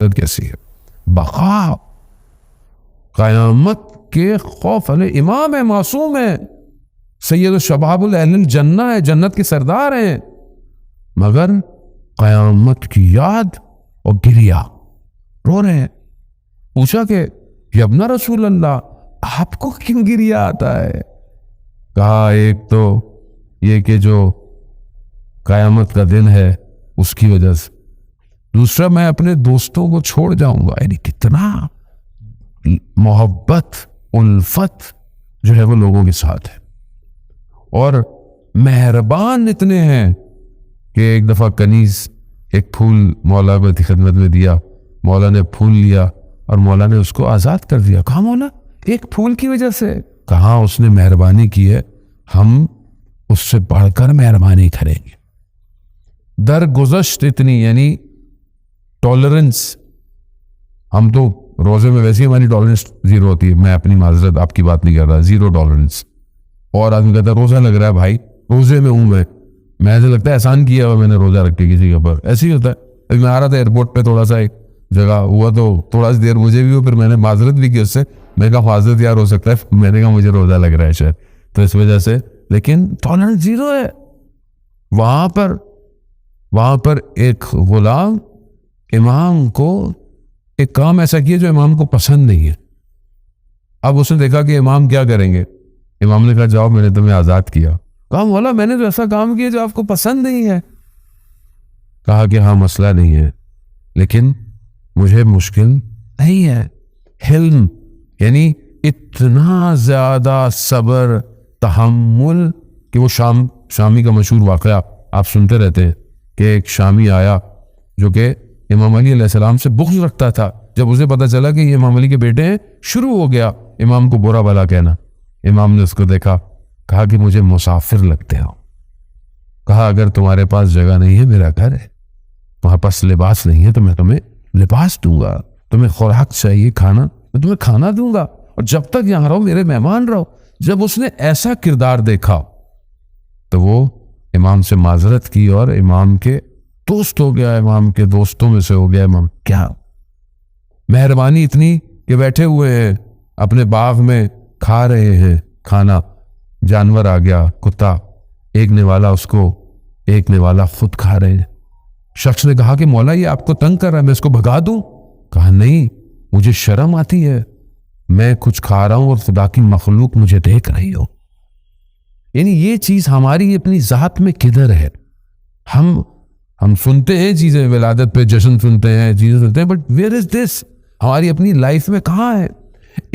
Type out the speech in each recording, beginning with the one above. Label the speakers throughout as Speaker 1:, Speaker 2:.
Speaker 1: کیسی ہے؟ بقا، قیامت کے خوف علیہ، امام ہے، معصوم ہے، سید الشباب اہل الجنہ ہے، جنت کے سردار ہیں، مگر قیامت کی یاد اور گریا، رو رہے ہیں۔ پوچھا کہ یبنا رسول اللہ، آپ کو کیوں گریا آتا ہے؟ کہا ایک تو یہ کہ جو قیامت کا دن ہے اس کی وجہ سے، دوسرا میں اپنے دوستوں کو چھوڑ جاؤں گا۔ یعنی کتنا محبت، الفت جو ہے وہ لوگوں کے ساتھ ہے، اور مہربان اتنے ہیں کہ ایک دفعہ کنیز ایک پھول مولا کی خدمت میں دیا، مولا نے پھول لیا اور مولا نے اس کو آزاد کر دیا۔ کہا مولا ایک پھول کی وجہ سے؟ کہاں اس نے مہربانی کی ہے، ہم اس سے بڑھ کر مہربانی کریں گے۔ درگزشت اتنی، یعنی ٹالرنس، ہم تو روزے میں ویسے ہی ہماری ٹالرنس زیرو ہوتی ہے، میں اپنی معذرت آپ کی بات نہیں کر رہا، زیرو ٹالرنس۔ اور آدمی کہتا ہے روزہ لگ رہا ہے بھائی، روزے میں ہوں میں ایسے لگتا ہے احسان کیا ہوا میں نے روزہ رکھ کے کسی کے اوپر، ایسے ہی ہوتا ہے۔ میں آ رہا تھا ایئرپورٹ پہ، تھوڑا سا ایک جگہ ہوا تو تھوڑا سی دیر مجھے بھی ہو، پھر میں نے معذرت بھی کی اس سے، میں نے کہا معذرت یار ہو سکتا ہے، میں نے کہا مجھے روزہ لگ رہا ہے شاید، تو اس وجہ سے، لیکن ٹالرنس زیرو ہے۔ وہاں پر ایک غلام امام کو ایک کام ایسا کیا جو امام کو پسند نہیں ہے۔ اب اس نے دیکھا کہ امام کیا کریں گے، امام نے کہا جاؤ میں نے تمہیں آزاد کیا۔ کہا مولا میں نے تو ایسا کام کیا جو آپ کو پسند نہیں ہے۔ کہا کہ ہاں مسئلہ نہیں ہے، لیکن مجھے مشکل نہیں ہے۔ حلم یعنی اتنا زیادہ صبر، تحمل، کہ وہ شامی کا مشہور واقعہ آپ سنتے رہتے ہیں کہ ایک شامی آیا جو کہ امام علی علیہ السلام سے بغض رکھتا تھا۔ جب اسے پتا چلا کہ یہ امام علی کے بیٹے ہیں، شروع ہو گیا امام کو برا بھلا کہنا۔ امام نے اس کو دیکھا، کہا کہ مجھے مسافر لگتے ہو۔ کہا اگر تمہارے پاس جگہ نہیں ہے، میرا گھر ہے، تمہارے پاس لباس نہیں ہے تو میں تمہیں لباس دوں گا، تمہیں خوراک چاہیے کھانا، میں تمہیں کھانا دوں گا، اور جب تک یہاں رہو میرے مہمان رہو۔ جب اس نے ایسا کردار دیکھا تو وہ امام سے معذرت کی اور امام کے دوست ہو گیا، امام کے دوستوں میں سے ہو گیا۔ امام کیا مہربانی اتنی کہ بیٹھے ہوئے ہیں اپنے باغ میں، کھا رہے ہیں کھانا، جانور آ گیا کتا، ایکنے والا اس کو، ایکنے والا خود کھا رہے ہیں۔ شخص نے کہا کہ مولا یہ آپ کو تنگ کر رہا ہے، میں اس کو بھگا دوں؟ کہا نہیں، مجھے شرم آتی ہے، میں کچھ کھا رہا ہوں اور خدا کی مخلوق مجھے دیکھ رہی ہو۔ یعنی یہ چیز ہماری اپنی ذات میں کدھر ہے؟ ہم سنتے ہیں چیزیں، ولادت پہ جشن سنتے ہیں، چیزیں سنتے ہیں، بٹ ویئر از دس؟ ہماری اپنی لائف میں کہاں ہے؟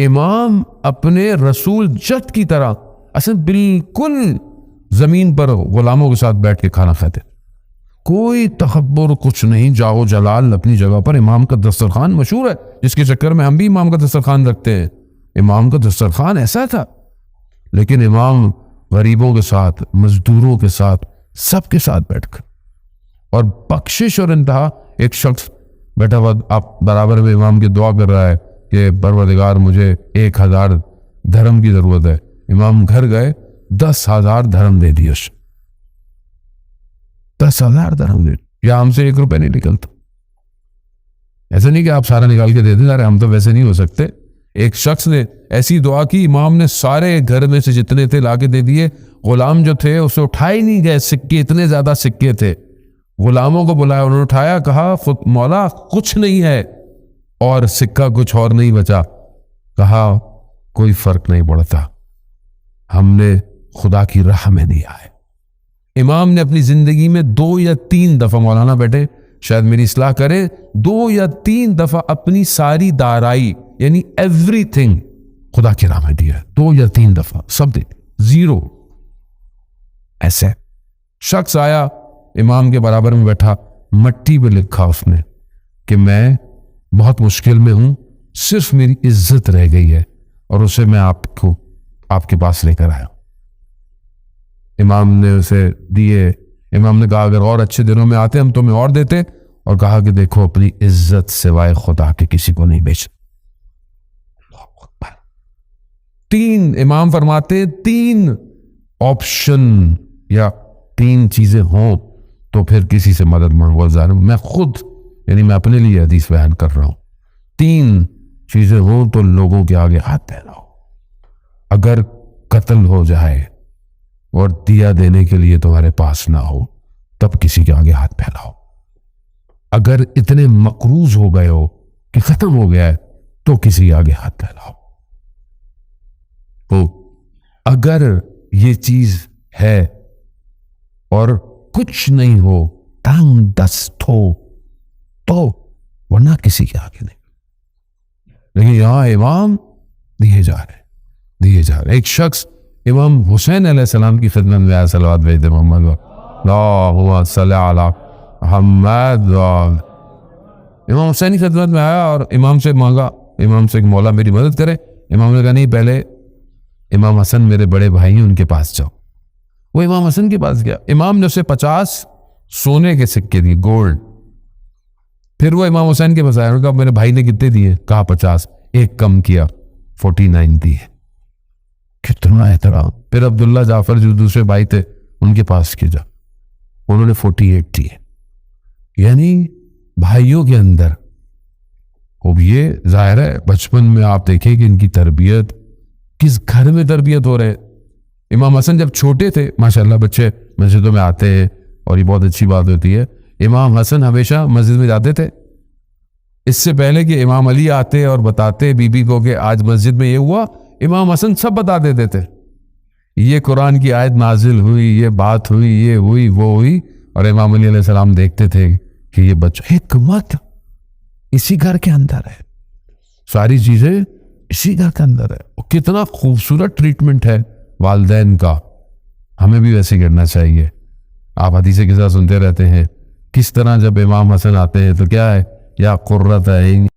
Speaker 1: امام اپنے رسول جد کی طرح اصل بالکل زمین پر غلاموں کے ساتھ بیٹھ کے کھانا کھاتے، کوئی تکبر کچھ نہیں، جاؤ جلال اپنی جگہ پر۔ امام کا دسترخوان مشہور ہے، جس کے چکر میں ہم بھی امام کا دسترخوان رکھتے ہیں۔ امام کا دسترخوان ایسا تھا، لیکن امام غریبوں کے ساتھ، مزدوروں کے ساتھ، سب کے ساتھ بیٹھ کر، اور بخشش اور انتہا۔ ایک شخص بیٹھا ہوا آپ برابر میں امام کی دعا کر رہا ہے کہ پروردگار مجھے 1000 دھرم کی ضرورت ہے۔ امام گھر گئے، 10,000 دھرم دے دیے، 10,000 درہم دے، یا ہم سے 1 روپے نہیں نکلتا۔ ایسا نہیں کہ آپ سارا نکال کے دے دیں، ہم تو ویسے نہیں ہو سکتے۔ ایک شخص نے ایسی دعا کی، امام نے سارے گھر میں سے جتنے تھے لا کے دے دیے۔ غلام جو تھے اسے اٹھائے نہیں گئے، سکے اتنے زیادہ سکے تھے۔ غلاموں کو بلایا، انہوں نے اٹھایا، کہا مولا کچھ نہیں ہے، اور سکہ کچھ اور نہیں بچا۔ کہا کوئی فرق نہیں پڑتا، ہم نے خدا کی راہ میں دیا ہے۔ امام نے اپنی زندگی میں 2 یا 3 دفعہ، مولانا بیٹے شاید میری اصلاح کرے، 2 یا 3 دفعہ اپنی ساری دارائی یعنی ایوری تھنگ خدا کی راہ میں دیا ہے، 2 یا 3 دفعہ، سب دے زیرو۔ ایسے شخص آیا امام کے برابر میں بیٹھا، مٹی پہ لکھا اس نے کہ میں بہت مشکل میں ہوں، صرف میری عزت رہ گئی ہے اور اسے میں آپ کے پاس لے کر آیا۔ امام نے اسے دیے۔ امام نے کہا اگر اور اچھے دنوں میں آتے ہم تمہیں اور دیتے، اور کہا کہ دیکھو اپنی عزت سوائے خدا کے کسی کو نہیں بیچ۔ 3 امام فرماتے 3 آپشن یا 3 چیزیں ہوں تو پھر کسی سے مدد مانگو۔ میں خود یعنی میں اپنے لیے حدیث بیان کر رہا ہوں، 3 چیزیں ہوں تو لوگوں کے آگے ہاتھ پھیلاؤ۔ اگر قتل ہو جائے اور دیا دینے کے لیے تمہارے پاس نہ ہو تب کسی کے آگے ہاتھ پھیلاؤ۔ اگر اتنے مقروض ہو گئے ہو کہ ختم ہو گیا ہے تو کسی کے آگے ہاتھ پھیلاؤ۔ تو اگر یہ چیز ہے اور کچھ نہیں ہو، تنگ دست ہو تو ورنہ کسی کے آگے نہیں۔ لیکن یہاں امام دیے جا رہے۔ ایک شخص امام حسین علیہ السلام کی خدمت میں آیا، صلوات بھیجتے محمد اللہم صلی علی محمد۔ امام حسین کی خدمت میں آیا اور امام سے مانگا، امام سے کہ مولا میری مدد کرے۔ امام نے کہا نہیں، پہلے امام حسن میرے بڑے بھائی ہیں، ان کے پاس جاؤ۔ وہ امام حسن کے پاس گیا، امام نے اسے 50 سونے کے سکے دیے، گولڈ۔ پھر وہ امام حسین کے پاس آیا، انہوں نے کہا میرے بھائی نے کتنے دیے؟ کہا 50، ایک کم کیا، 49 دیے۔ کتنا احترام۔ پھر عبداللہ جعفر جو دوسرے بھائی تھے ان کے پاس کے جا، انہوں نے 48 دیے۔ یعنی بھائیوں کے اندر اب یہ ظاہر ہے بچپن میں آپ دیکھیں کہ ان کی تربیت کس گھر میں تربیت ہو رہے۔ امام حسن جب چھوٹے تھے، ماشاءاللہ بچے مسجدوں میں آتے ہیں اور یہ بہت اچھی بات ہوتی ہے، امام حسن ہمیشہ مسجد میں جاتے تھے۔ اس سے پہلے کہ امام علی آتے اور بتاتے بی بی کو کہ آج مسجد میں یہ ہوا، امام حسن سب بتا دیتے تھے، یہ قرآن کی آیت نازل ہوئی، یہ بات ہوئی، یہ ہوئی، وہ ہوئی، اور امام علی علیہ السلام دیکھتے تھے کہ یہ بچہ حکمت اسی گھر کے اندر ہے، ساری چیزیں اسی گھر کے اندر ہے۔ اور کتنا خوبصورت ٹریٹمنٹ ہے والدین کا، ہمیں بھی ویسے کرنا چاہیے۔ آپ حدیث کے ساتھ سنتے رہتے ہیں کس طرح جب امام حسن آتے ہیں تو کیا ہے، یا قرۃ عین